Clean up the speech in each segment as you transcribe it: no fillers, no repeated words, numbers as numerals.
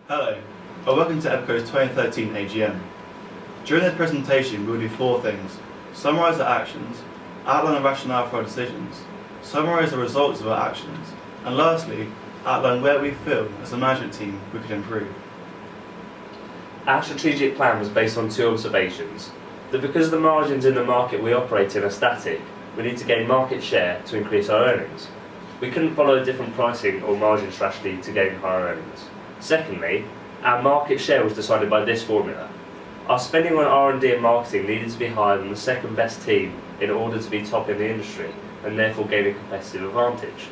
Hello, and welcome to Epico's 2013 AGM. During this presentation we will do four things: summarise our actions, outline the rationale for our decisions, summarise the results of our actions, and lastly, outline where we feel as a management team we could improve. Our strategic plan was based on two observations: that because the margins in the market we operate in are static, we need to gain market share to increase our earnings. We couldn't follow a different pricing or margin strategy to gain higher earnings. Secondly, our market share was decided by this formula. Our spending on R&D and marketing needed to be higher than the second best team in order to be top in the industry and therefore gain a competitive advantage.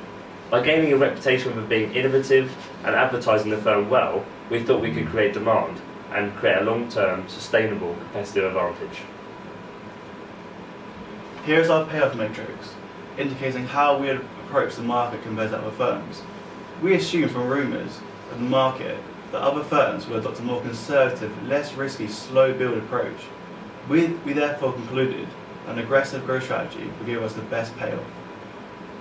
By gaining a reputation for being innovative and advertising the firm well, we thought we could create demand and create a long-term, sustainable competitive advantage. Here is our payoff matrix, indicating how we had approached the market compared to other firms. We assumed from rumours of the market that other firms would adopt a more conservative, less risky, slow build approach. We therefore concluded an aggressive growth strategy would give us the best payoff.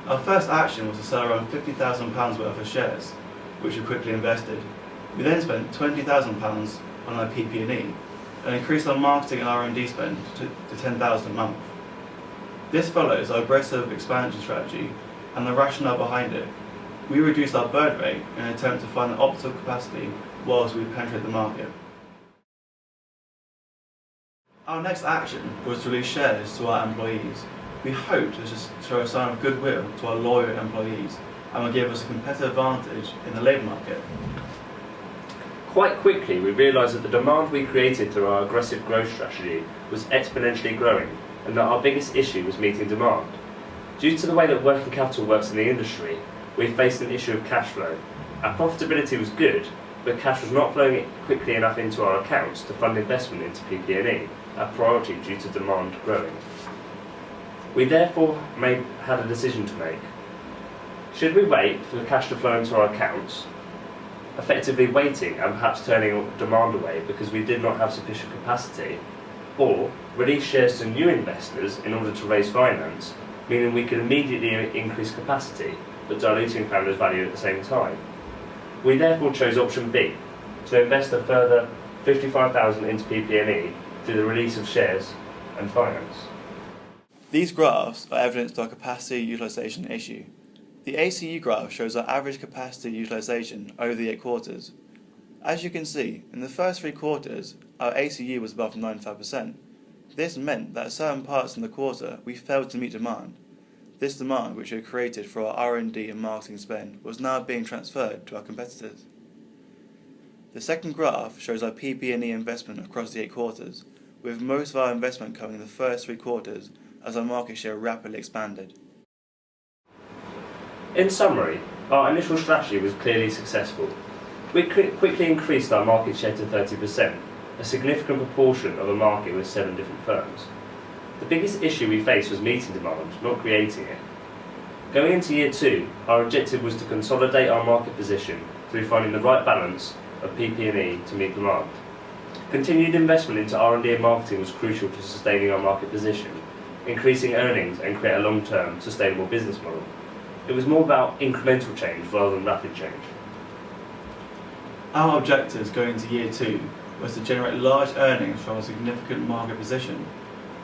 Our first action was to sell around £50,000 worth of shares, which we quickly invested. We then spent £20,000 on our PP&E and increased our marketing and R&D spend to £10,000 a month. This follows our aggressive expansion strategy and the rationale behind it. We reduced our burn rate in an attempt to find an optimal capacity whilst we penetrate the market. Our next action was to release shares to our employees. We hoped to show a sign of goodwill to our loyal employees and would give us a competitive advantage in the labour market. Quite quickly, we realised that the demand we created through our aggressive growth strategy was exponentially growing, and that our biggest issue was meeting demand. Due to the way that working capital works in the industry, we faced an issue of cash flow. Our profitability was good, but cash was not flowing quickly enough into our accounts to fund investment into PP&E, our priority due to demand growing. We therefore had a decision to make. Should we wait for the cash to flow into our accounts, effectively waiting and perhaps turning demand away because we did not have sufficient capacity, or release shares to new investors in order to raise finance, meaning we could immediately increase capacity but diluting founders' value at the same time? We therefore chose option B, to invest a further $55,000 into PP&E through the release of shares and finance. These graphs are evidence to our capacity utilisation issue. The ACU graph shows our average capacity utilisation over the 8 quarters. As you can see, in the first 3 quarters, our ACU was above 95%. This meant that at certain parts in the quarter we failed to meet demand. This demand, which we had created for our R&D and marketing spend, was now being transferred to our competitors. The second graph shows our PP&E investment across the 8 quarters, with most of our investment coming in the first 3 quarters as our market share rapidly expanded. In summary, our initial strategy was clearly successful. We quickly increased our market share to 30%, a significant proportion of a market with 7 different firms. The biggest issue we faced was meeting demand, not creating it. Going into year 2, our objective was to consolidate our market position through finding the right balance of PP&E to meet demand. Continued investment into R&D and marketing was crucial to sustaining our market position, increasing earnings and create a long-term, sustainable business model. It was more about incremental change rather than rapid change. Our objectives going into year 2 was to generate large earnings from a significant market position.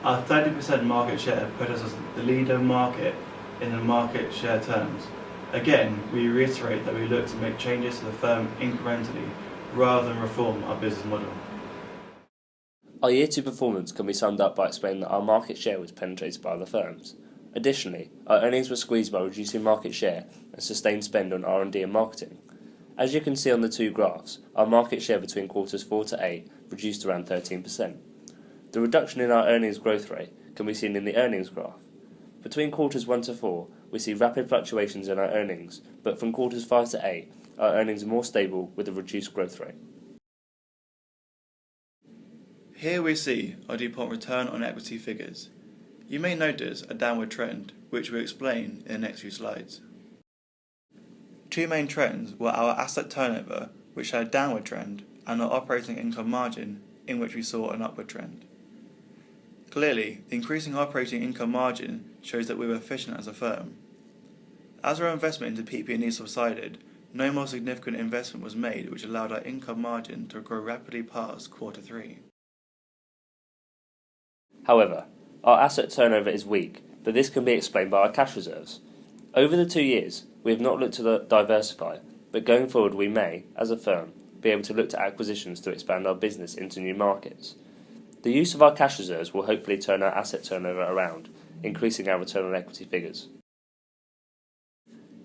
Our 30% market share put us as the leader market in the market share terms. Again, we reiterate that we look to make changes to the firm incrementally rather than reform our business model. Our year 2 performance can be summed up by explaining that our market share was penetrated by other firms. Additionally, our earnings were squeezed by reducing market share and sustained spend on R&D and marketing. As you can see on the 2 graphs, our market share between quarters 4 to 8 reduced around 13%. The reduction in our earnings growth rate can be seen in the earnings graph. Between quarters 1 to 4, we see rapid fluctuations in our earnings, but from quarters 5 to 8, our earnings are more stable with a reduced growth rate. Here we see our DuPont return on equity figures. You may notice a downward trend, which we'll explain in the next few slides. 2 main trends were our asset turnover, which had a downward trend, and our operating income margin, in which we saw an upward trend. Clearly, the increasing operating income margin shows that we were efficient as a firm. As our investment into PP&E subsided, No more significant investment was made, which allowed our income margin to grow rapidly past Q3. However, our asset turnover is weak, but this can be explained by our cash reserves. Over the 2 years, we have not looked to diversify, but going forward we may, as a firm, be able to look to acquisitions to expand our business into new markets. The use of our cash reserves will hopefully turn our asset turnover around, increasing our return on equity figures.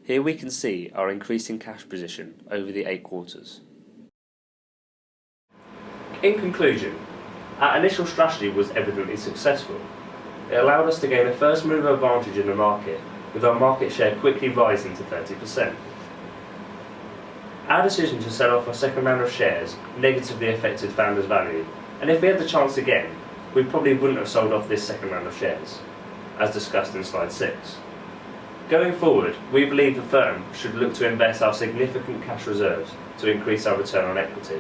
Here we can see our increasing cash position over the 8 quarters. In conclusion, our initial strategy was evidently successful. It allowed us to gain a first mover advantage in the market, with our market share quickly rising to 30%. Our decision to sell off our second round of shares negatively affected Founders' value, and if we had the chance again, we probably wouldn't have sold off this second round of shares, as discussed in slide 6. Going forward, we believe the firm should look to invest our significant cash reserves to increase our return on equity.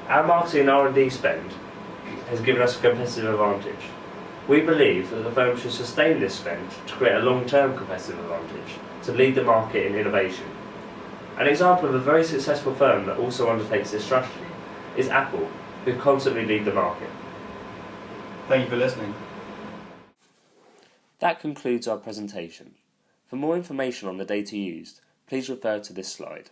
Our marketing and R&D spend has given us a competitive advantage. We believe that the firm should sustain this spend to create a long-term competitive advantage, to lead the market in innovation. An example of a very successful firm that also undertakes this strategy is Apple, who constantly lead the market. Thank you for listening. That concludes our presentation. For more information on the data used, please refer to this slide.